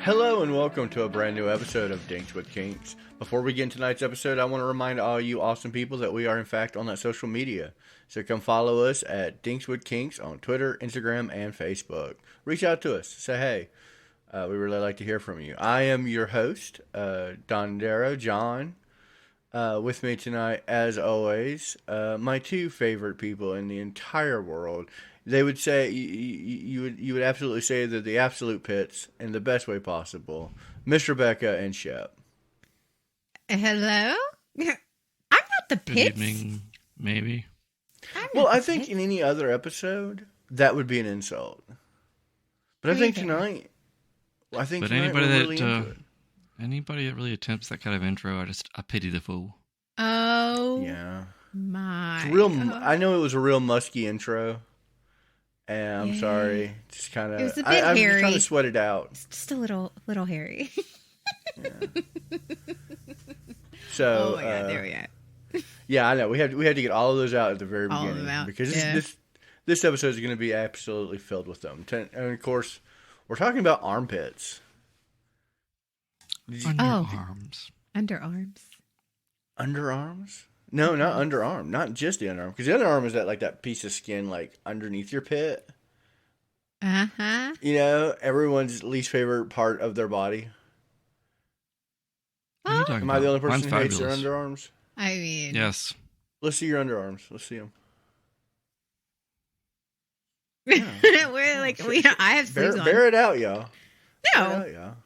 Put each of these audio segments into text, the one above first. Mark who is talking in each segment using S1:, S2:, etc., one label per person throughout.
S1: Hello and welcome to a brand new episode of Dinks with Kinks. Before we get into tonight's episode, I want to remind all you awesome people that we are in fact on that social media. So come follow us at Dinks with Kinks on Twitter, Instagram, and Facebook. Reach out to us. Say hey. We really like to hear from you. I am your host, Don Darrow, John. With me tonight, as always, my two favorite people in the entire world. They would say you would absolutely say they're the absolute pits in the best way possible. Miss Rebecca and Shep.
S2: Hello? I'm not the pits.
S3: Good evening, maybe.
S1: Well, I think in any other episode that would be an insult. But I think tonight,
S3: But
S1: tonight we're really into it.
S3: Anybody that really attempts that kind of intro, I pity the fool.
S2: Oh,
S1: Yeah.
S2: my.
S1: It's real. I know it was a real musky intro. And I'm sorry. Just kind of.
S2: It was a bit
S1: I'm
S2: hairy.
S1: trying to sweat it out.
S2: It's just a little hairy.
S1: Yeah. So.
S2: Oh my god! There we are.
S1: Yeah, I know. We had to get all of those out at the very
S2: All of
S1: beginning
S2: them out,
S1: because
S2: yeah.
S1: this episode is going to be absolutely filled with them. And of course, we're talking about armpits.
S3: Underarms.
S2: Underarms.
S1: Underarms? No, not underarm. Not just the underarm. Because the underarm is that piece of skin like underneath your pit.
S2: Uh-huh.
S1: You know, everyone's least favorite part of their body.
S3: What are you talking
S1: Am I the only
S3: about?
S1: person who
S3: Mine's
S1: hates their
S3: fabulous.
S1: underarms?
S2: I mean,
S3: Yes.
S1: Let's see your underarms. Let's see them.
S2: we're like I have sleeves on.
S1: Bear it out, y'all. Bear it
S2: No,
S1: out, y'all.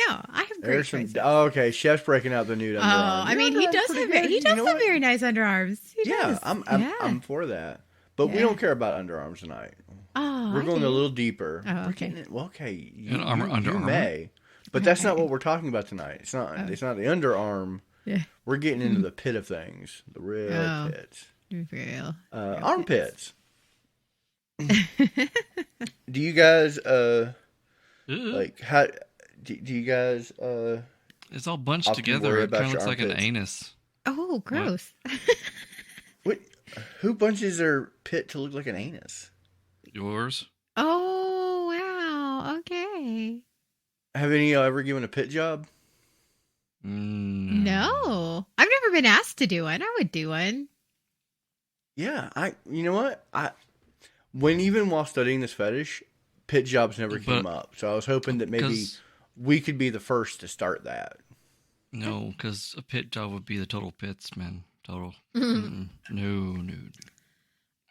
S2: no, I have great
S1: There's some.
S2: choices.
S1: Oh, okay, Chef's breaking out the nude underarm.
S2: Oh, I
S1: Your
S2: mean, he
S1: underarm's
S2: does
S1: pretty
S2: have
S1: good.
S2: he
S1: You
S2: does
S1: know
S2: have
S1: what?
S2: very nice underarms. He
S1: Yeah,
S2: does.
S1: I'm for that. But we
S2: Yeah.
S1: don't care about underarms tonight.
S2: Oh,
S1: We're
S2: I
S1: going
S2: do.
S1: a little deeper.
S2: Oh,
S1: We're
S2: okay.
S1: getting it. Well, okay,
S3: An arm-
S1: you
S3: underarm?
S1: may, but that's not what we're talking about tonight. It's not.
S2: Oh.
S1: It's not the underarm.
S2: Yeah.
S1: We're getting into the pit of things, the real
S2: Oh.
S1: pits,
S2: Real.
S1: armpits. Do you guys
S3: Ugh.
S1: like how? Do you guys
S3: It's all bunched
S1: often
S3: together.
S1: worry
S3: It
S1: about
S3: kind of
S1: your
S3: looks like an
S1: armpits?
S3: anus.
S2: Oh, gross.
S1: what? Who bunches their pit to look like an anus?
S3: Yours?
S2: Oh, wow. Okay.
S1: Have any of y'all ever given a pit job?
S2: No. I've never been asked to do one. I would do one.
S1: Yeah, you know what? Even while studying this fetish, pit jobs never came up. So I was hoping that maybe
S3: 'Cause-
S1: we could be the first to start that.
S3: No, because a pit job would be the total pits, man. Total. Mm-mm. No.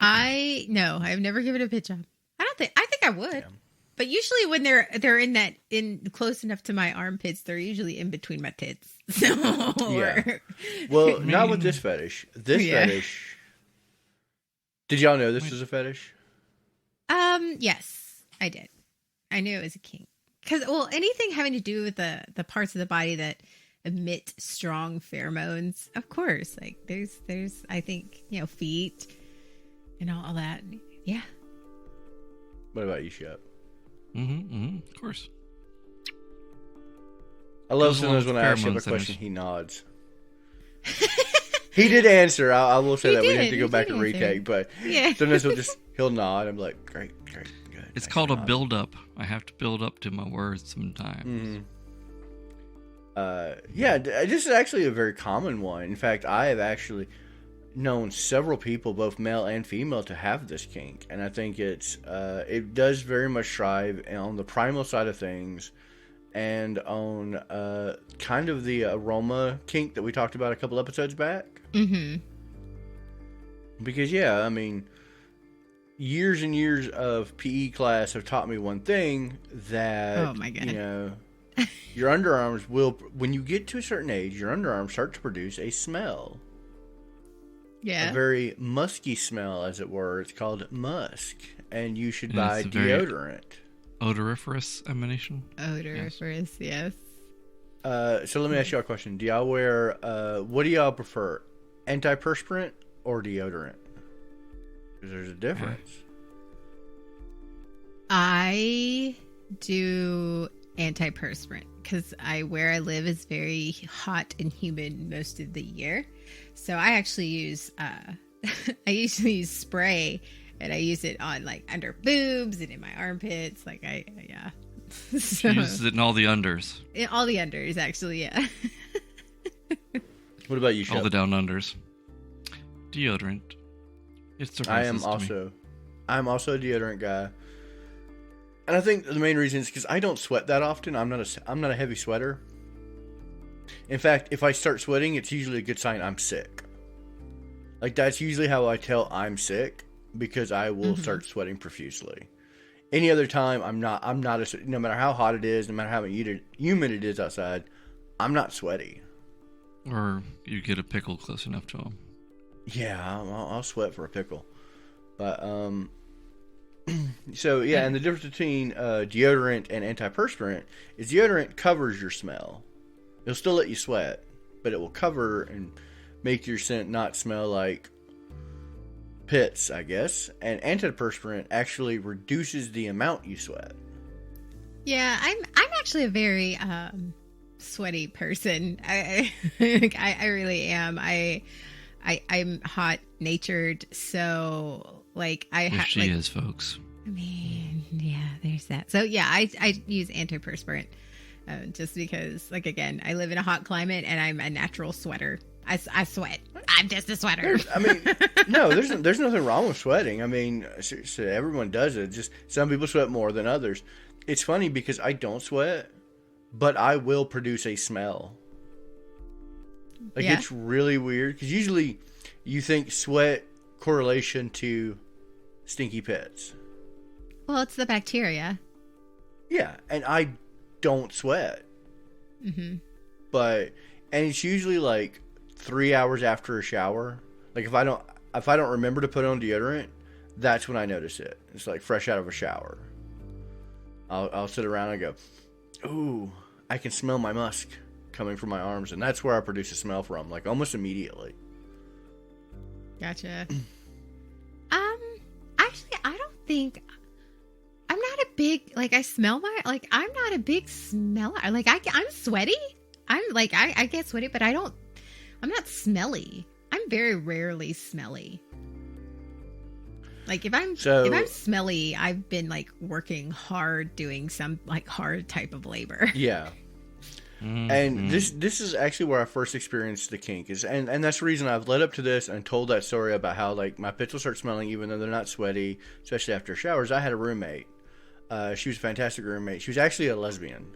S2: I've never given a pit job. I think I would.
S1: Yeah.
S2: But usually when they're in close enough to my armpits, they're usually in between my tits. So
S1: Yeah. Well, not with this fetish. This
S2: Yeah.
S1: fetish. Did y'all know this was a fetish?
S2: Yes, I did. I knew it was a kink. Because anything having to do with the parts of the body that emit strong pheromones, of course. Like there's I think, feet and all that. Yeah.
S1: What about you, Shep?
S3: Of course.
S1: I love
S3: Goes along
S1: sometimes when
S3: with
S1: I ask Shep a
S3: pheromone
S1: question,
S3: centers.
S1: he nods. He did answer. I will say
S2: He
S1: that we have
S2: did.
S1: to go
S2: He
S1: back
S2: did
S1: and
S2: answer.
S1: retake, but
S2: Yeah.
S1: sometimes he'll nod. I'm like, great, good.
S3: It's
S1: Thanks
S3: called
S1: for
S3: a
S1: nodding.
S3: build-up. I have to build up to my words sometimes.
S1: Mhm. Yeah, this is actually a very common one. In fact, I have actually known several people, both male and female, to have this kink, and I think it does very much thrive on the primal side of things, and on kind of the aroma kink that we talked about a couple episodes back.
S2: Mm-hmm.
S1: Because I mean, years and years of PE class have taught me one thing, that
S2: Oh, my God.
S1: your underarms will, when you get to a certain age, your underarms start to produce a smell.
S2: Yeah.
S1: A very musky smell, as it were. It's called musk. And you should
S3: And
S1: buy
S3: it's a very-
S1: deodorant.
S3: Odoriferous emanation.
S2: Odoriferous, yes.
S1: So let me ask y'all a question. Do y'all wear, what do y'all prefer? Antiperspirant or deodorant? Because there's a difference.
S2: I do antiperspirant because where I live is very hot and humid most of the year. So I actually use I usually use spray, and I use it on like under boobs and in my armpits. Like yeah. So,
S3: She uses it in all the unders.
S2: all the unders, actually, yeah.
S1: What about you,
S3: All
S1: Shep?
S3: the down unders. Deodorant. It's the
S1: I'm also a deodorant guy. And I think the main reason is because I don't sweat that often. I'm not a heavy sweater. In fact, if I start sweating, it's usually a good sign I'm sick. Like, that's usually how I tell I'm sick, because I will start sweating profusely. Any other time, I'm not no matter how hot it is, no matter how humid it is outside, I'm not sweaty.
S3: Or you get a pickle close enough to them.
S1: Yeah, I'll sweat for a pickle. But, so yeah, and the difference between deodorant and antiperspirant is deodorant covers your smell. It'll still let you sweat, but it will cover and make your scent not smell like pits, I guess. And antiperspirant actually reduces the amount you sweat.
S2: Yeah, I'm actually a very sweaty person. I really am. I'm hot natured, so like
S3: She is, folks.
S2: I mean, yeah, there's that. So yeah, I use antiperspirant just because, like, again, I live in a hot climate and I'm a natural sweater. I sweat. I'm just a sweater.
S1: I mean, no, there's nothing wrong with sweating. I mean, so everyone does it. Just some people sweat more than others. It's funny because I don't sweat, but I will produce a smell. Like,
S2: Yeah.
S1: It's really weird because usually you think sweat correlation to stinky pits.
S2: Well, it's the bacteria.
S1: Yeah, and I don't sweat.
S2: Mm-hmm.
S1: And it's usually like 3 hours after a shower. Like, if I don't remember to put on deodorant, that's when I notice it. It's like fresh out of a shower. I'll sit around and go, ooh, I can smell my musk coming from my arms, and that's where I produce a smell from, like almost immediately.
S2: Gotcha. Actually, I don't think I'm not a big, like, I smell I'm not a big smeller. Like, I'm sweaty. I'm like, I get sweaty, but I'm not smelly. I'm very rarely smelly. Like, if I'm smelly, I've been like working hard doing some like hard type of labor.
S1: Yeah. And this is actually where I first experienced the kink and that's the reason I've led up to this and told that story about how, like, my pits will start smelling even though they're not sweaty, especially after showers. I had a roommate. She was a fantastic roommate. She was actually a lesbian.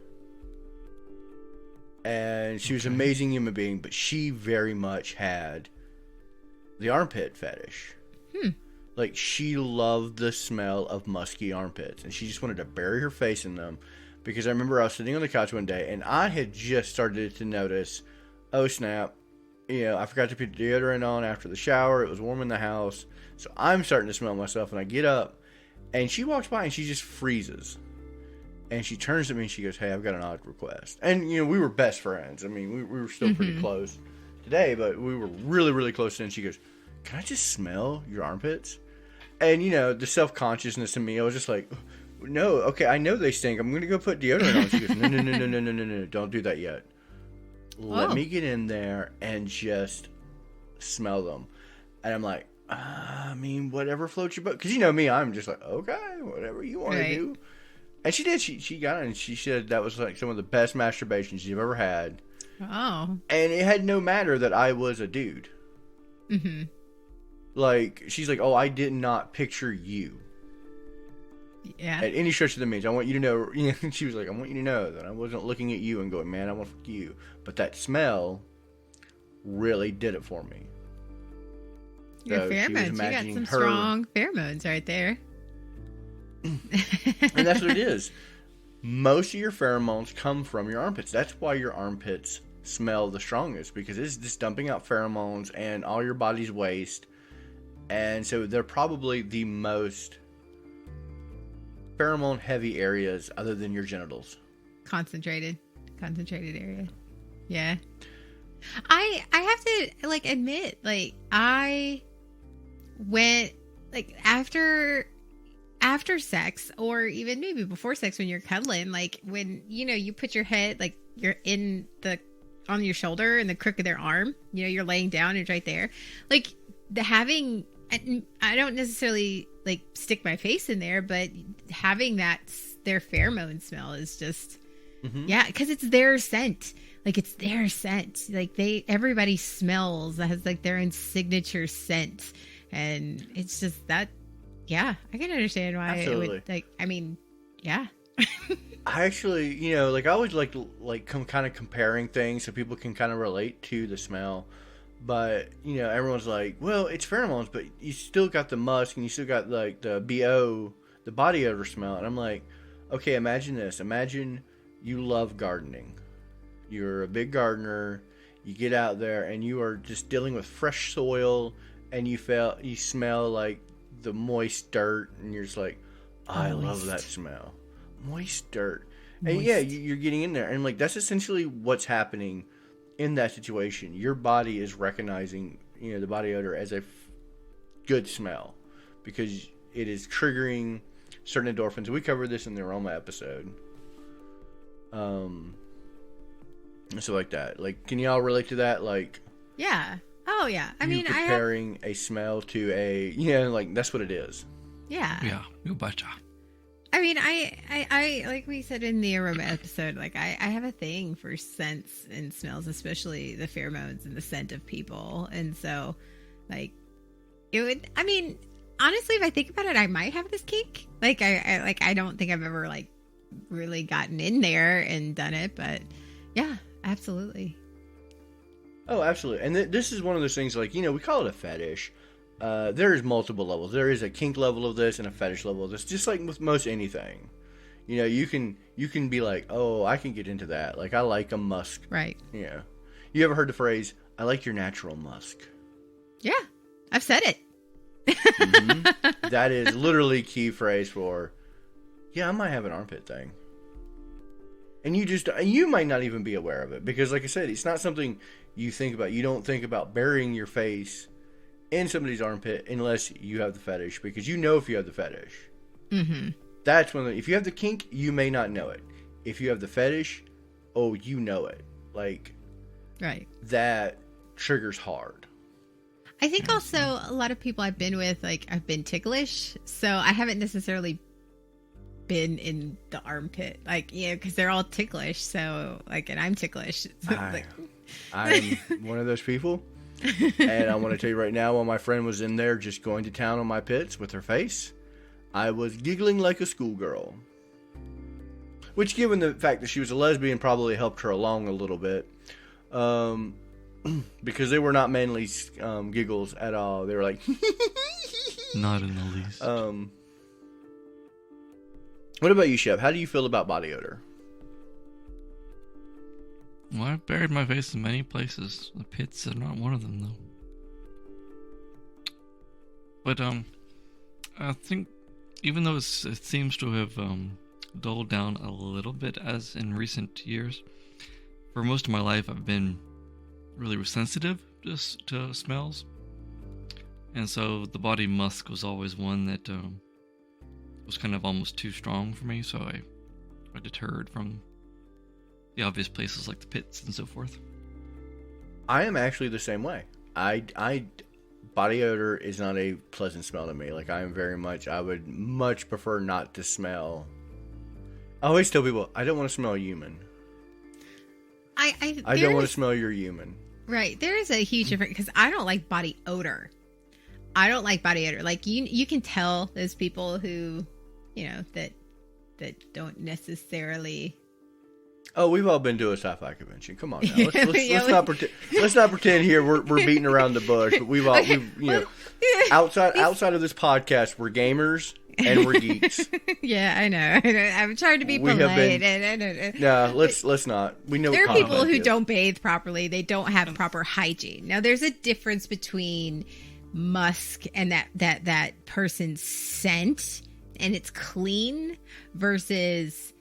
S1: And she was an amazing human being, but she very much had the armpit fetish. Like, she loved the smell of musky armpits, and she just wanted to bury her face in them. Because I remember I was sitting on the couch one day, and I had just started to notice, oh snap, I forgot to put deodorant on after the shower. It was warm in the house. So I'm starting to smell myself, and I get up, and she walks by, and she just freezes. And she turns to me, and she goes, hey, I've got an odd request. And, we were best friends. I mean, we were still pretty close today, but we were really, really close. And she goes, can I just smell your armpits? And, the self-consciousness in me, I was just like, no, okay, I know they stink. I'm going to go put deodorant on. She goes, no, don't do that yet. Let me get in there and just smell them. And I'm like, I mean, whatever floats your boat. Because me, I'm just like, okay, whatever you want to do. And she did. She got it, and she said that was like some of the best masturbations you've ever had.
S2: Oh.
S1: And it had no matter that I was a dude.
S2: Mm-hmm.
S1: Like, she's like, oh, I did not picture you.
S2: Yeah.
S1: At any stretch of the means, I want you to know. She was like, I want you to know that I wasn't looking at you and going, man, I want to fuck you. But that smell really did it for me.
S2: Your
S1: So
S2: pheromones. You got some strong pheromones right there.
S1: And that's what it is. Most of your pheromones come from your armpits. That's why your armpits smell the strongest, because it's just dumping out pheromones and all your body's waste. And so they're probably the most pheromone heavy areas other than your genitals.
S2: Concentrated area. Yeah. I have to, like, admit, like, I went, like, after sex, or even maybe before sex when you're cuddling, like, when, you put your head, like, you're on your shoulder in the crook of their arm, you're laying down, it's right there. Like, I don't necessarily, like, stick my face in there, but having that their pheromone smell is just,
S1: Mm-hmm.
S2: yeah, because it's their scent. Like, it's their scent. Like, everybody smells that has, like, their own signature scent. And it's just that, yeah, I can understand why
S1: Absolutely.
S2: it would, like, I mean, yeah.
S1: I actually, you know, like I always like kind of comparing things so people can kind of relate to the smell. But, you know, everyone's like, well, it's pheromones, but you still got the musk and you still got like the BO, the body odor smell. And I'm like, okay, imagine this. Imagine you love gardening. You're a big gardener. You get out there and you are just dealing with fresh soil, and you smell like the moist dirt, and you're just like, oh, I love that smell. Moist dirt. And yeah, you're getting in there, and like that's essentially what's happening in that situation. Your body is recognizing, you know, the body odor as a good smell because it is triggering certain endorphins. We covered this in the aroma episode. So like that. Like, can y'all relate to that? Like,
S2: Yeah. Oh, yeah. I mean,
S1: comparing a smell to a, like that's what it is.
S2: Yeah.
S3: Yeah, you betcha.
S2: I mean, I like we said in the aroma episode, like I have a thing for scents and smells, especially the pheromones and the scent of people. And so, like, it would, I mean, honestly, if I think about it, I might have this kink. Like, I don't think I've ever, like, really gotten in there and done it, but yeah, absolutely.
S1: Oh, absolutely. And this is one of those things, like, you know, we call it a fetish. There's multiple levels. There is a kink level of this and a fetish level of this, just like with most anything. You know, you can be like, oh, I can get into that. Like, I like a musk.
S2: Right.
S1: Yeah. You ever heard the phrase, I like your natural musk?
S2: Yeah. I've said it.
S1: Mm-hmm. That is literally key phrase for, yeah, I might have an armpit thing. And you might not even be aware of it because, like I said, it's not something you think about. You don't think about burying your face in somebody's armpit unless you have the fetish, because you know if you have the fetish.
S2: Mm-hmm.
S1: That's when, if you have the kink, you may not know it. If you have the fetish, oh, you know it. Like,
S2: right.
S1: That triggers hard.
S2: I think also a lot of people I've been with, like, I've been ticklish, so I haven't necessarily been in the armpit, like, you know, because they're all ticklish, so, like, and I'm ticklish. So,
S1: I'm one of those people, and I want to tell you right now, while my friend was in there just going to town on my pits with her face, I was giggling like a schoolgirl. Which, given the fact that she was a lesbian, probably helped her along a little bit. Because they were not manly giggles at all. They were like...
S3: Not in the least.
S1: What about you, Shep? How do you feel about body odor?
S3: Well, I've buried my face in many places. The pits are not one of them, though. But, I think, even though it seems to have dulled down a little bit as in recent years, for most of my life I've been really sensitive to smells. And so the body musk was always one that was kind of almost too strong for me, so I deterred from the obvious places like the pits and so forth.
S1: I am actually the same way. Body odor is not a pleasant smell to me. Like, I would much prefer not to smell. I always tell people, I don't want to smell human. I don't want to smell your human.
S2: Right. There is a huge difference, because I don't like body odor. I don't like body odor. Like, you can tell those people who, you know, that don't necessarily...
S1: Oh, we've all been to a sci-fi convention. Come on now. Let's not pretend here we're beating around the bush. But we've you know, outside of this podcast, we're gamers and we're geeks.
S2: Yeah, I know. I'm trying to be polite.
S1: No, let's not. We know
S2: there are people who don't bathe properly. They don't have proper hygiene. Now, there's a difference between musk and that person's scent and it's clean versus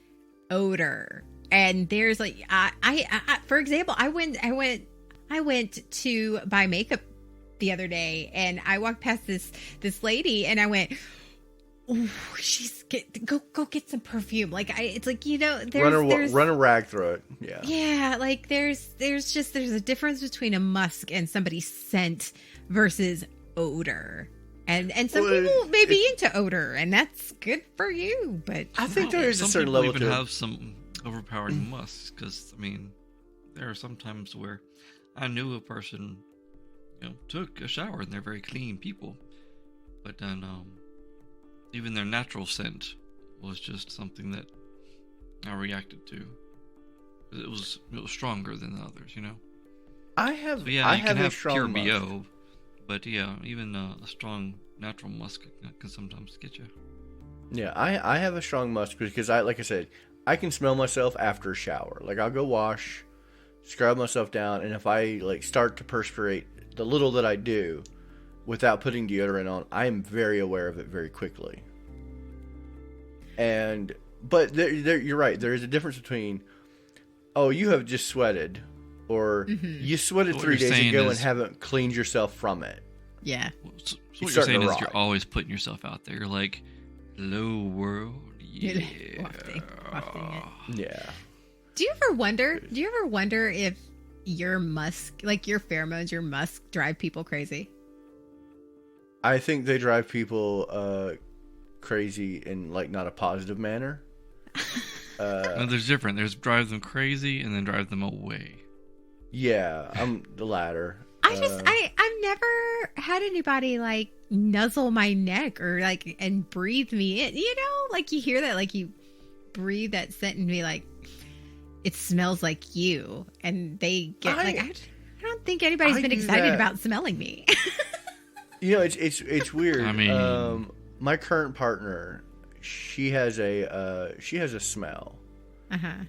S2: odor. And there's like, I for example, I went to buy makeup the other day, and I walked past this lady, and I went, "Ooh, go get some perfume." Like, it's like, you know,
S1: run a rag through it. Yeah. Yeah,
S2: like there's a difference between a musk and somebody's scent versus odor. And some
S1: Well,
S2: people may be into odor, and that's good for you. But
S1: I think there is a
S3: Some
S1: certain
S3: people
S1: level
S3: even
S1: to it.
S3: have some overpowering musks, because I mean, there are some times where I knew a person, took a shower and they're very clean people, but then even their natural scent was just something that I reacted to. It was stronger than the others,
S1: I have,
S3: So yeah,
S1: I
S3: you
S1: have
S3: can
S1: a
S3: have pure
S1: strong musk.
S3: BO, but yeah, even a strong natural musk can sometimes get you.
S1: Yeah, I have a strong musk because like I said, I can smell myself after a shower. Like I'll go wash, scrub myself down, and if I like start to perspirate the little that I do without putting deodorant on, I am very aware of it very quickly. But you're right. There is a difference between, oh, you have just sweated, or you sweated
S3: So what
S1: 3
S3: you're
S1: days
S3: saying
S1: ago and
S3: is-
S1: haven't cleaned yourself from it.
S2: yeah,
S3: So
S1: It's
S3: what you're
S1: starting
S3: saying
S1: to
S3: is
S1: rot.
S3: you're always putting yourself out there. You're like, hello world, yeah.
S2: wafting it.
S1: Yeah.
S2: Do you ever wonder if your musk, like your pheromones, your musk, drive people crazy?
S1: I think they drive people crazy in like not a positive manner.
S3: No, there's different. There's drive them crazy and then drive them away.
S1: Yeah, I'm the latter.
S2: I've never had anybody like nuzzle my neck or like and breathe me in. Like you hear that, like you breathe that scent and be like, it smells like you, and they get I don't think anybody's
S1: I
S2: been
S1: do
S2: excited
S1: that.
S2: about smelling me.
S1: It's weird.
S3: I mean-
S1: my current partner, she has a smell,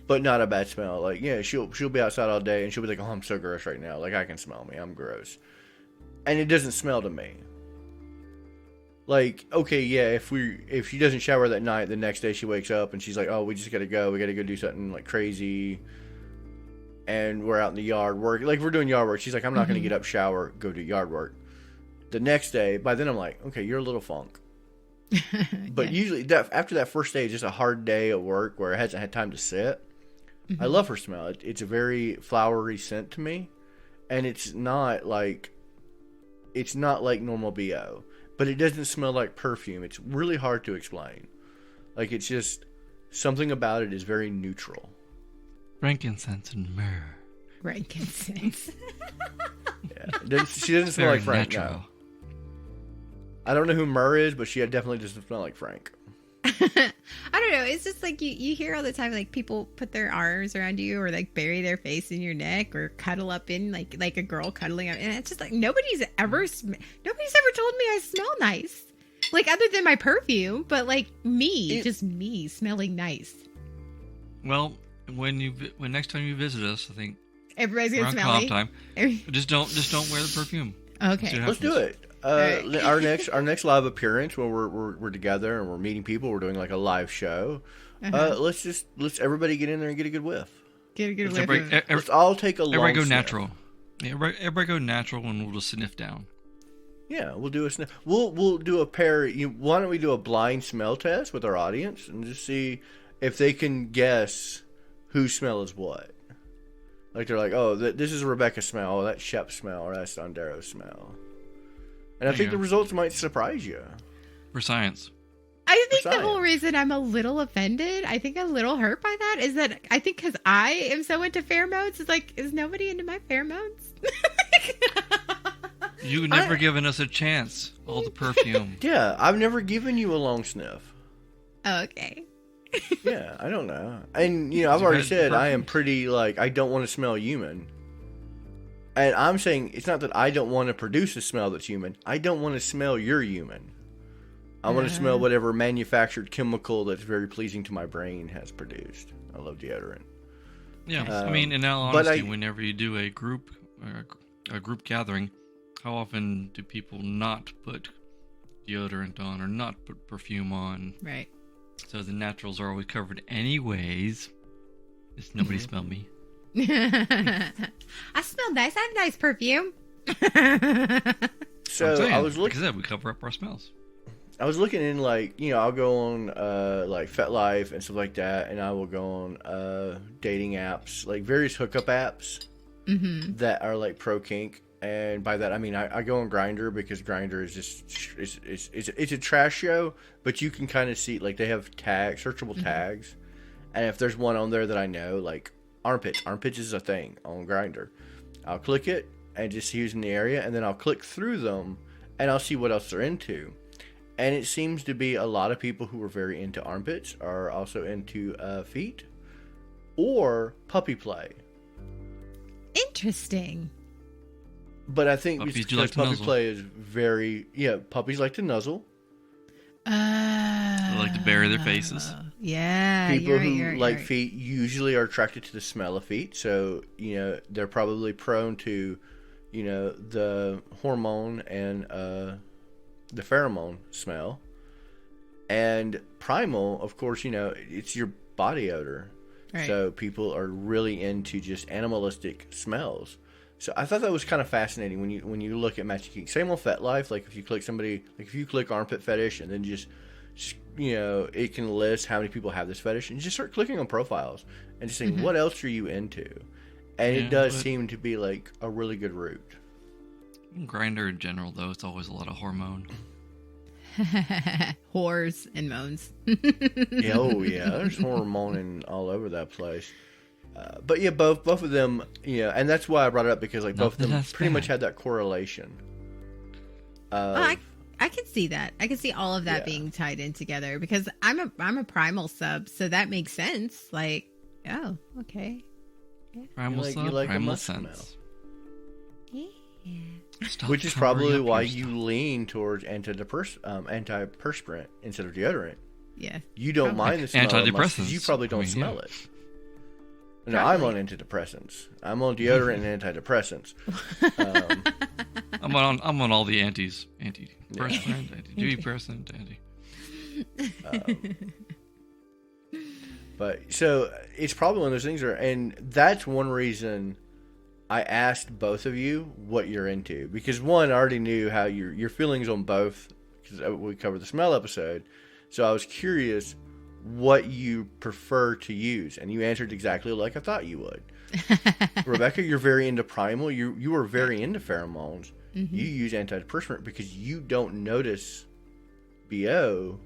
S1: but not a bad smell. Like, yeah, she'll be outside all day and she'll be like, "Oh, I'm so gross right now. Like, I can smell me. I'm gross," and it doesn't smell to me. Like, okay, yeah, if she doesn't shower that night, the next day she wakes up and she's like, "Oh, we just gotta go. We gotta go do something like crazy." And we're out in the yard work. Like, we're doing yard work. She's like, "I'm not gonna get up, shower, go do yard work." The next day, by then I'm like, okay, you're a little funk. But
S2: Yeah.
S1: usually, after that first day is just a hard day at work where it hasn't had time to sit. I love her smell. It's a very flowery scent to me, and it's not like normal BO, but it doesn't smell like perfume. It's really hard to explain. Like, it's just something about it is very neutral.
S3: Frankincense and myrrh.
S2: Frankincense.
S1: Yeah, she doesn't smell
S3: Very
S1: like Frank.
S3: natural.
S1: No. I don't know who Murr is, but she definitely doesn't smell like Frank.
S2: I don't know. It's just like you hear all the time, like people put their arms around you or like bury their face in your neck or cuddle up in like a girl cuddling up, and it's just like nobody's ever told me I smell nice, like other than my perfume, but like just me smelling nice.
S3: Well, when next time you visit us, I think
S2: Everybody's gonna
S3: around
S2: smell
S3: comp
S2: me.
S3: time, just don't wear the perfume.
S2: Okay.
S3: See what
S1: Let's do
S3: happens.
S1: it.
S2: Alright.
S1: Our next live appearance when we're together and we're meeting people, we're doing like a live show. Let's everybody get in there and get a good whiff.
S2: Get a good
S3: Let's
S2: whiff.
S1: Let's all take a long
S3: Everybody go
S1: sniff.
S3: natural. Yeah, everybody go natural, and we'll just sniff down.
S1: Yeah, we'll do a sniff. We'll do a pair. Why don't we do a blind smell test with our audience and just see if they can guess whose smell is what. Like they're like, oh, this is Rebecca's smell, oh, that's Shep's smell, or that's Sondero's smell. And I
S3: There
S1: think
S3: you
S1: the
S3: go.
S1: results might surprise you.
S3: For science.
S2: I think the
S1: science.
S2: whole reason I'm a little offended, I think a little hurt by that, is that I think because I am so into pheromones, it's like, is nobody into my pheromones?
S3: You never given us a chance. All the perfume.
S1: Yeah, I've never given you a long sniff.
S2: Oh, okay.
S1: Yeah, I don't know. And, I've
S3: You
S1: already
S3: had
S1: said I am
S3: perfumes.
S1: pretty, I don't want to smell human. And I'm saying it's not that I don't want to produce a smell that's human. I don't want to smell your human. I want to smell whatever manufactured chemical that's very pleasing to my brain has produced. I love deodorant.
S3: Yeah, I mean, in all
S1: but
S3: honesty, whenever you do a group gathering, how often do people not put deodorant on or not put perfume on?
S2: Right.
S3: So the naturals are always covered anyways. Just nobody smell me.
S2: I smell nice. I have nice perfume.
S1: So
S3: I'm saying,
S1: I was
S3: like
S1: looking.
S3: I said, we cover up our smells.
S1: I was looking in I'll go on like FetLife and stuff like that, and I will go on dating apps, like various hookup apps that are like pro kink, And by that I mean I go on Grindr because Grindr is just it's a trash show, but you can kind of see like they have tags, searchable tags, and if there's one on there that I know, like armpits is a thing on Grindr, I'll click it and just see who's in the area, and then I'll click through them and I'll see what else they're into. And it seems to be a lot of people who are very into armpits are also into feet or puppy play.
S2: Interesting.
S1: But I think
S3: Puppies
S1: because
S3: like to
S1: puppy
S3: nuzzle.
S1: play is very... Yeah, puppies like to nuzzle.
S3: They like to bury their faces.
S2: Yeah,
S1: People
S2: you're right,
S1: who
S2: you're right,
S1: like
S2: you're right.
S1: feet usually are attracted to the smell of feet. So, they're probably prone to, the hormone and the pheromone smell. And primal, of course, it's your body odor.
S2: Right.
S1: So people are really into just animalistic smells. So I thought that was kind of fascinating when you look at Matching Geek. Same on FetLife, like if you click Armpit Fetish and then just it can list how many people have this fetish, and just start clicking on profiles and just saying what else are you into, and it does seem to be like a really good route.
S3: Grindr in general, though, it's always a lot of hormone.
S2: Whores and moans.
S1: Yeah, there's hormoning all over that place. But yeah, both of them, and that's why I brought it up, because like both of them
S3: That's
S1: pretty much
S3: bad.
S1: had that correlation.
S2: I can see that. I can see all of that being tied in together, because I'm a primal sub, so that makes sense. Like, oh, okay.
S3: Primal
S1: You
S3: sub,
S1: like a
S3: primal
S1: musk smell.
S3: sense.
S2: Yeah.
S3: Stop
S1: Which is
S3: covering
S1: probably
S3: up
S1: why
S3: your stuff.
S1: you lean towards antiperspirant instead of deodorant.
S2: Yeah.
S1: You don't
S2: Probably.
S1: mind the smell of musk 'cause
S3: Antidepressants.
S1: you probably don't
S3: I mean,
S1: smell
S3: yeah.
S1: it. No, I'm on
S2: Probably.
S1: antidepressants. I'm on deodorant and antidepressants.
S3: I'm on all the antis. Antidepressant, antidepressant,
S1: But so it's probably one of those things and that's one reason I asked both of you what you're into, because one, I already knew how your feelings on both, because we covered the smell episode. So I was curious what you prefer to use, and you answered exactly like I thought you would. Rebecca, you're very into primal. You are very into pheromones. You use antidepressant because you don't notice BO.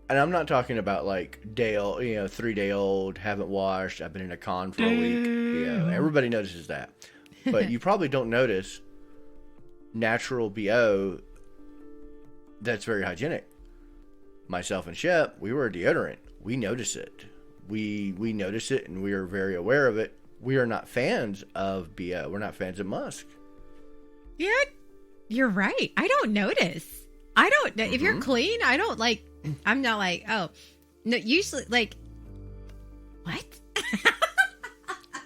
S1: And I'm not talking about like 3-day-old, haven't washed, I've been in a con for a week. BO. Everybody notices that. But you probably don't notice natural BO that's very hygienic. Myself and Shep, we were a deodorant. We notice it. We notice it, and we are very aware of it. We are not fans of BO. We're not fans of musk.
S2: Yeah, you're right. I don't notice. I don't. If you're clean, I don't like. I'm not like, oh, no. Usually, like, what?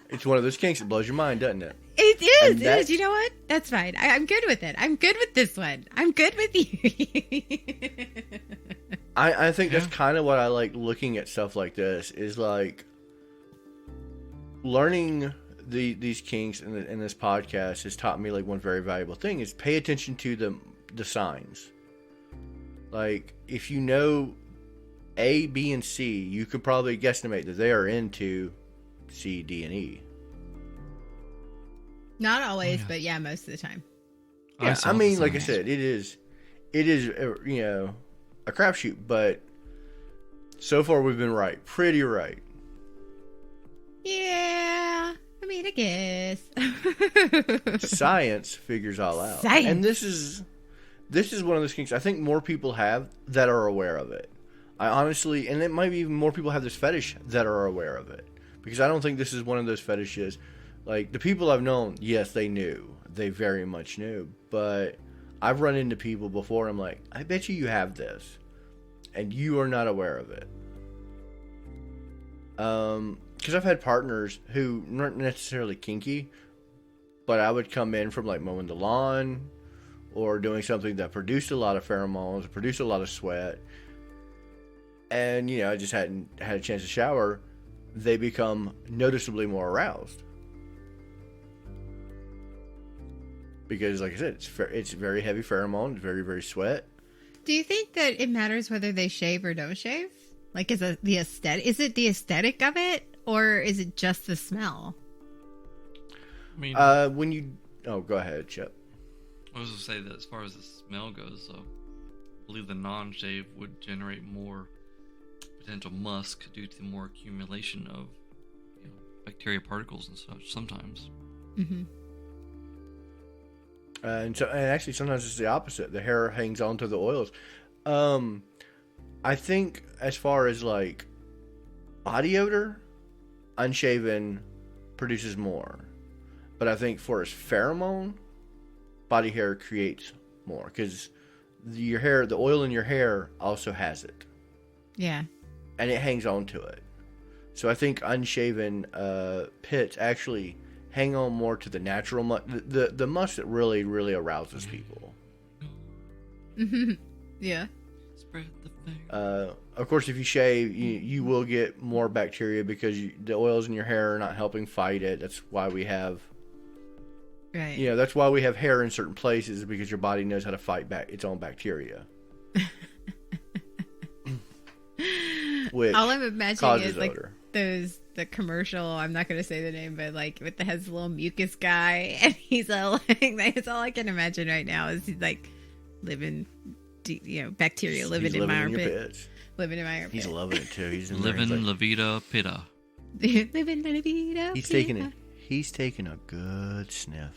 S1: It's one of those kinks that blows your mind, doesn't it?
S2: It is.
S1: And
S2: It is. You know what? That's fine. I'm good with it. I'm good with this one. I'm good with you.
S1: I think that's kind of what I like looking at stuff like this, is like learning these kinks in this podcast has taught me like one very valuable thing is pay attention to the signs. Like if you know A, B, and C, you could probably guesstimate that they are into C, D, and E.
S2: Not always, but yeah, most of the time.
S1: Yeah, I mean, like I
S3: signs.
S1: said, it is a crapshoot, but so far we've been right, pretty right.
S2: Yeah. I mean, I guess.
S1: Science figures all out.
S2: Science.
S1: And this is one of those kinks I think more people have that are aware of it. I honestly, and it might be even more people have this fetish that are aware of it, because I don't think this is one of those fetishes. Like the people I've known, yes, they knew, they very much knew, but I've run into people before. I'm like, I bet you have this, and you are not aware of it. Because I've had partners who weren't necessarily kinky, but I would come in from like mowing the lawn or doing something that produced a lot of pheromones, produced a lot of sweat, and I just hadn't had a chance to shower. They become noticeably more aroused because, like I said, it's very heavy pheromone, very very sweat.
S2: Do you think that it matters whether they shave or don't shave? Like, is it the aesthetic of it, or is it just the smell?
S3: I mean,
S1: When you Oh, go ahead, Chip.
S3: I was going to say that as far as the smell goes, I believe the non-shave would generate more potential musk due to more accumulation of bacteria particles and such sometimes.
S2: Mm-hmm.
S1: And actually sometimes it's the opposite. The hair hangs on to the oils. I think as far as like body odor, unshaven produces more. But I think for its pheromone, body hair creates more because your hair, the oil in your hair also has it.
S2: Yeah.
S1: And it hangs on to it. So I think unshaven pits actually hang on more to the natural musk, the musk that really, really arouses people.
S2: Yeah.
S3: Spread the fire.
S1: Of course, if you shave, you will get more bacteria because the oils in your hair are not helping fight it. That's why we have,
S2: Right.
S1: that's why we have hair in certain places, because your body knows how to fight back its own bacteria. Which
S2: all I'm imagining
S1: causes
S2: is like
S1: odor.
S2: the commercial. I'm not going to say the name, but like with the has a little mucus guy, and he's all like, that's all I can imagine right now is he's like living, bacteria living in my armpit, living in my armpit.
S1: He's loving it too. He's in
S3: living
S1: there,
S3: La Vida Pitta.
S2: living la vida.
S1: He's taking a good sniff.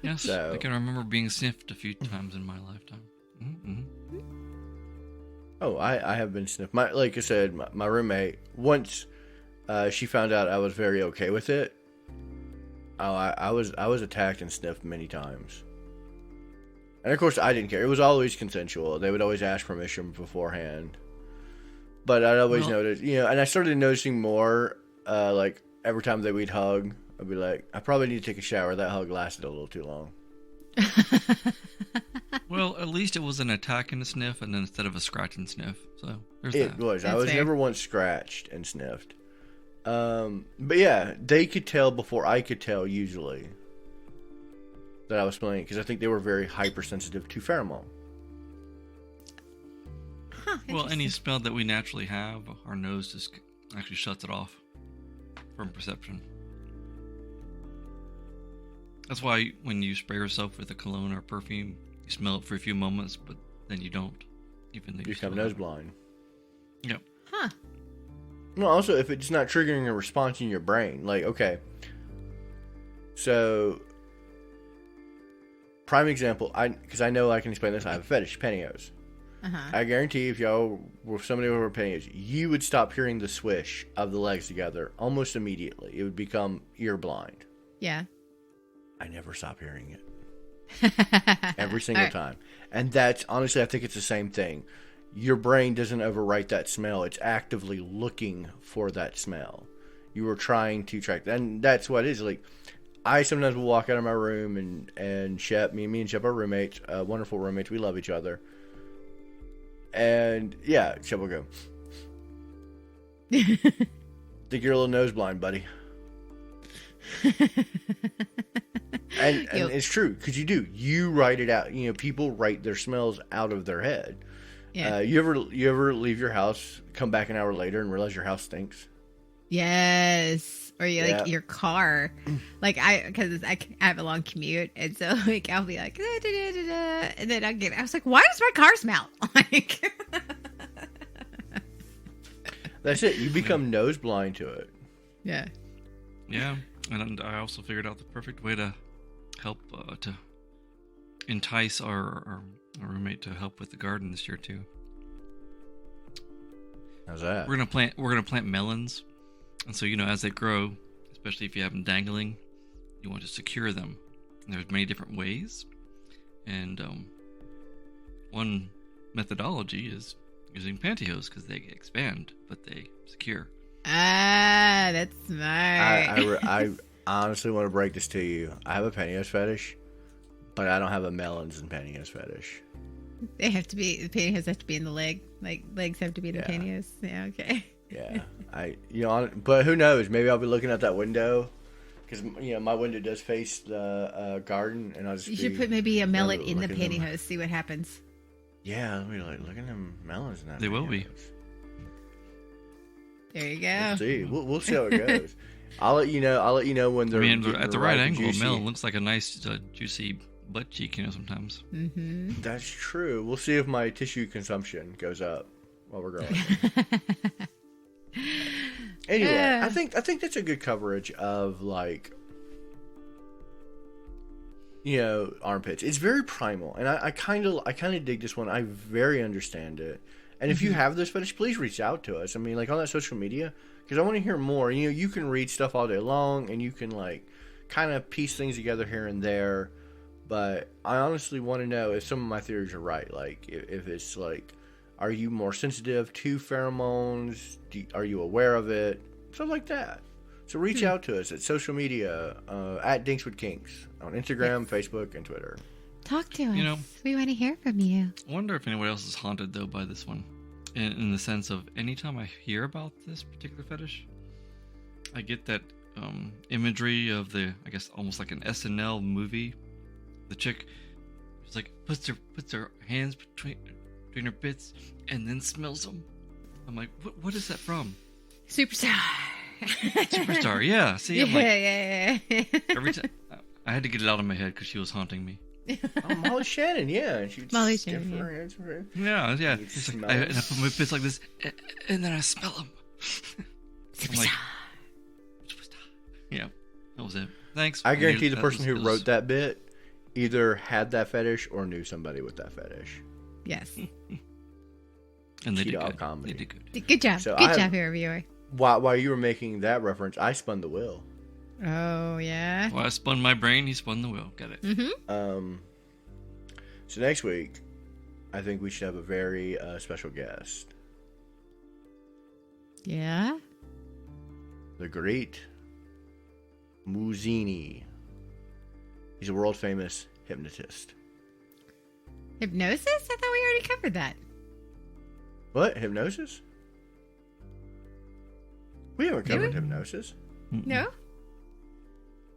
S3: Yes, I can remember being sniffed a few times in my lifetime. Mm-hmm.
S1: Oh, I have been sniffed. Like I said, my roommate, once she found out I was very okay with it, I was attacked and sniffed many times. And of course, I didn't care. It was always consensual. They would always ask permission beforehand. But I'd always notice, and I started noticing more, like every time that we'd hug, I'd be like, I probably need to take a shower. That hug lasted a little too long.
S3: Well, at least it was an attack and a sniff, and then instead of a scratch and sniff. So there's
S1: It
S3: that.
S1: was.
S2: That's
S1: I was
S2: fair.
S1: never once scratched and sniffed. But yeah, they could tell before I could tell usually that I was smelling it because I think they were very hypersensitive to pheromone.
S2: Huh,
S3: Well, any
S2: interesting.
S3: smell that we naturally have, our nose just actually shuts it off from perception. That's why when you spray yourself with a cologne or perfume, you smell it for a few moments, but then you don't. Even though
S1: You become nose blind.
S3: Yep.
S2: Huh.
S1: No, also if it's not triggering a response in your brain, like okay. So, prime example, because I know I can explain this. I have a fetish, pantyhose. I guarantee if y'all were somebody who wore pantyhose, you would stop hearing the swish of the legs together almost immediately. It would become ear blind.
S2: Yeah.
S1: I never stop hearing it. Every single time. And that's, honestly, I think it's the same thing. Your brain doesn't overwrite that smell. It's actively looking for that smell. You were trying to track that. And that's what it is. Like, I sometimes will walk out of my room and Shep, me and Shep are roommates, wonderful roommates. We love each other. And, yeah, Shep will go, think you're a little nose blind, buddy. And it's true, because you do. You write it out. People write their smells out of their head.
S2: Yeah.
S1: You ever leave your house, come back an hour later, and realize your house stinks?
S2: Yes. Or
S1: Yeah.
S2: like your car. Like because I have a long commute, and so like I'll be like, da, da, da, da, and then I was like, why does my car smell? Like,
S1: That's it. You become nose blind to it.
S2: yeah.
S3: Yeah, and I also figured out the perfect way to help to entice our roommate to help with the garden this year too.
S1: How's that?
S3: We're gonna plant melons, and so as they grow, especially if you have them dangling, you want to secure them. And there's many different ways, and one methodology is using pantyhose because they expand, but they secure.
S2: Ah, that's smart.
S1: I honestly want to break this to you. I have a pantyhose fetish, but I don't have a melons and pantyhose fetish.
S2: They have to be, the pantyhose have to be in the leg. Like, legs have to be in the
S1: Yeah.
S2: pantyhose. Yeah, okay.
S1: Yeah, but who knows? Maybe I'll be looking out that window because my window does face the garden, and I'll just
S2: You should put maybe a melon in the
S1: looking at them.
S2: pantyhose, see what happens.
S1: Yeah, I'll be like, look at them melons in that.
S3: They will be.
S1: pantyhose.
S2: There you go.
S1: We'll see. We'll see how it goes. I'll let you know. I'll let you know when
S3: I
S1: they're
S3: mean,
S1: getting
S3: at the
S1: ripe
S3: right
S1: and
S3: angle,
S1: juicy.
S3: melon looks like a nice, juicy butt cheek, sometimes.
S2: Mm-hmm.
S1: That's true. We'll see if my tissue consumption goes up while we're growing. Anyway, I think that's a good coverage of like, armpits. It's very primal, and I kind of dig this one. I very understand it. And if you have this fetish, please reach out to us. I mean, like on that social media, because I want to hear more. You can read stuff all day long, and you can like kind of piece things together here and there. But I honestly want to know if some of my theories are right. Like if it's like, are you more sensitive to pheromones? Are you aware of it? Stuff like that. So reach out to us at social media at Dinks with Kinks on Instagram, Facebook, and Twitter.
S2: Talk to us. We want to hear from you.
S3: I wonder if anyone else is haunted, though, by this one. In the sense of, anytime I hear about this particular fetish, I get that imagery of I guess, almost like an SNL movie. The chick, she's like, puts her hands between her bits and then smells them. I'm like, what is that from?
S2: Superstar.
S3: Superstar, yeah. See, I'm like,
S2: yeah.
S3: every time I had to get it out of my head because she was haunting me.
S1: Oh, Molly Shannon, yeah. And she would
S2: Molly
S1: stiff
S2: Shannon,
S1: her hands for her.
S3: Yeah.
S1: You
S3: It's like,
S1: smell
S3: and
S1: it.
S3: I put my bits like this, and then I smell them. I'm like, yeah, that was it. Thanks.
S1: I guarantee the
S3: That
S1: person who
S3: was-
S1: wrote that bit either had that fetish or knew somebody with that fetish.
S2: Yes.
S3: and they
S1: Cheetah
S3: did good.
S1: comedy.
S3: They did good.
S2: Good job.
S1: So
S2: Good job, here, reviewer.
S1: While you were making that reference, I spun the wheel.
S2: Oh, yeah.
S3: Well, I spun my brain. He spun the wheel. Got it.
S2: Mm-hmm.
S1: So next week, I think we should have a very special guest.
S2: Yeah.
S1: The great Muzzini. He's a world famous hypnotist.
S2: Hypnosis? I thought we already covered that.
S1: What? Hypnosis? We haven't
S2: Did
S1: covered
S2: we?
S1: hypnosis.
S2: No?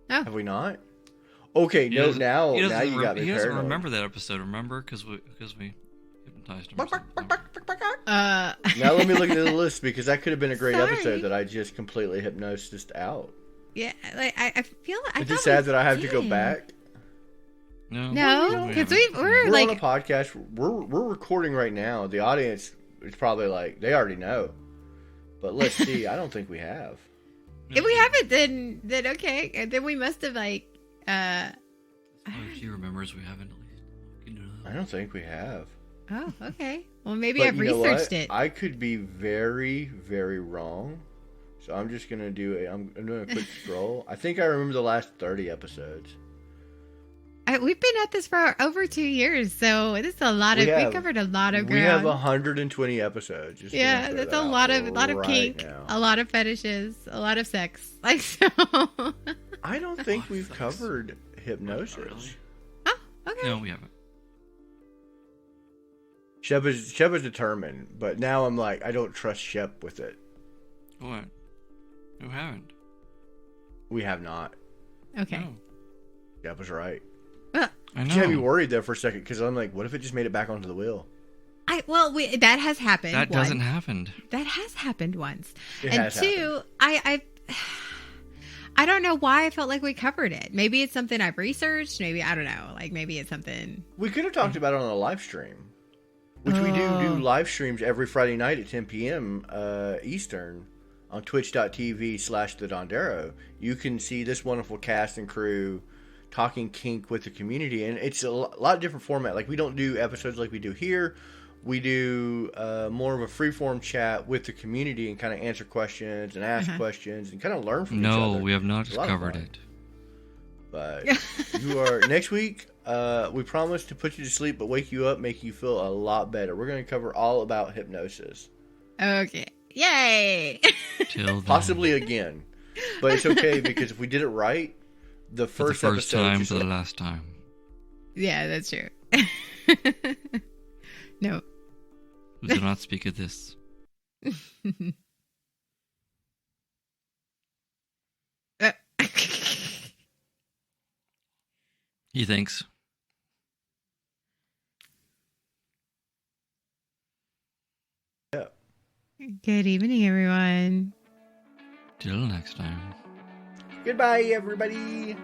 S1: Have we not? Okay,
S3: He
S1: no,
S3: doesn't-
S1: now
S3: he doesn't
S1: you got me
S3: He doesn't
S1: paranoid.
S3: remember that episode. Remember, because we hypnotized him. or something.
S1: Now let me look at the list because that could have been a great
S2: Sorry.
S1: episode that I just completely hypnotized out.
S2: Yeah, like I feel. I
S1: Is
S2: thought
S1: it sad
S2: we
S1: that I have to go
S2: did.
S1: back?
S2: No, because we're
S1: We're
S2: like,
S1: on a podcast. We're recording right now. The audience is probably like they already know, but let's see. I don't think we have.
S2: if we haven't, then okay, and then we must have like.
S3: If she remembers, we haven't at least. You know that.
S1: I don't think we have.
S2: Oh, okay. Well, maybe
S1: But
S2: I've
S1: you know
S2: researched
S1: what?
S2: it.
S1: I could be very, very wrong. So I'm just gonna I'm doing a quick scroll. I think I remember the last 30 episodes.
S2: We've been at this for over 2 years, so this is a lot
S1: We
S2: of.
S1: have-
S2: We covered a lot of
S1: We have
S2: ground.
S1: 120 episodes. Just
S2: Yeah,
S1: gonna throw
S2: that's
S1: that
S2: a
S1: out
S2: lot of
S1: right
S2: kink,
S1: now.
S2: a lot of fetishes, a lot of sex. Like so.
S1: I don't think
S3: Oh,
S1: we've
S3: sex.
S1: covered hypnosis.
S3: Not really.
S2: Oh, okay.
S3: No, we haven't.
S1: Shep is determined, but now I'm like I don't trust Shep with it.
S3: What? We haven't.
S1: We have not.
S2: Okay.
S3: No.
S1: Shep was right.
S2: Well,
S3: I know.
S1: You had me worried there for a second because I'm like, what if it just made it back onto the wheel?
S2: that has happened.
S3: That
S2: one.
S3: doesn't happen.
S2: That has happened once.
S1: It
S2: and
S1: has
S2: two, I don't know why I felt like we covered it. Maybe it's something I've researched. Maybe I don't know. Like maybe it's something.
S1: We could have talked about it on a live stream, which we do
S2: Oh.
S1: live streams every Friday night at 10 p.m. Eastern on twitch.tv/The Dondero. You can see this wonderful cast and crew talking kink with the community, and it's a lot of different format. Like we don't do episodes like we do here. We do more of a free-form chat with the community and kind of answer questions and ask questions and kind of learn from each other.
S3: No, we have not
S1: It's a lot of
S3: covered
S1: fun.
S3: it.
S1: But you are next week. We promise to put you to sleep, but wake you up, make you feel a lot better. We're going to cover all about hypnosis,
S2: Okay. Yay.
S3: Till then.
S1: possibly again, but it's okay because if we did it right, the
S3: For the
S1: first
S3: first
S1: episode.
S3: time
S1: just-
S3: to the last time.
S2: Yeah, that's true. No.
S3: Do not speak of this. He thinks.
S1: Yeah.
S2: Good evening, everyone.
S3: Till next time.
S1: Goodbye, everybody.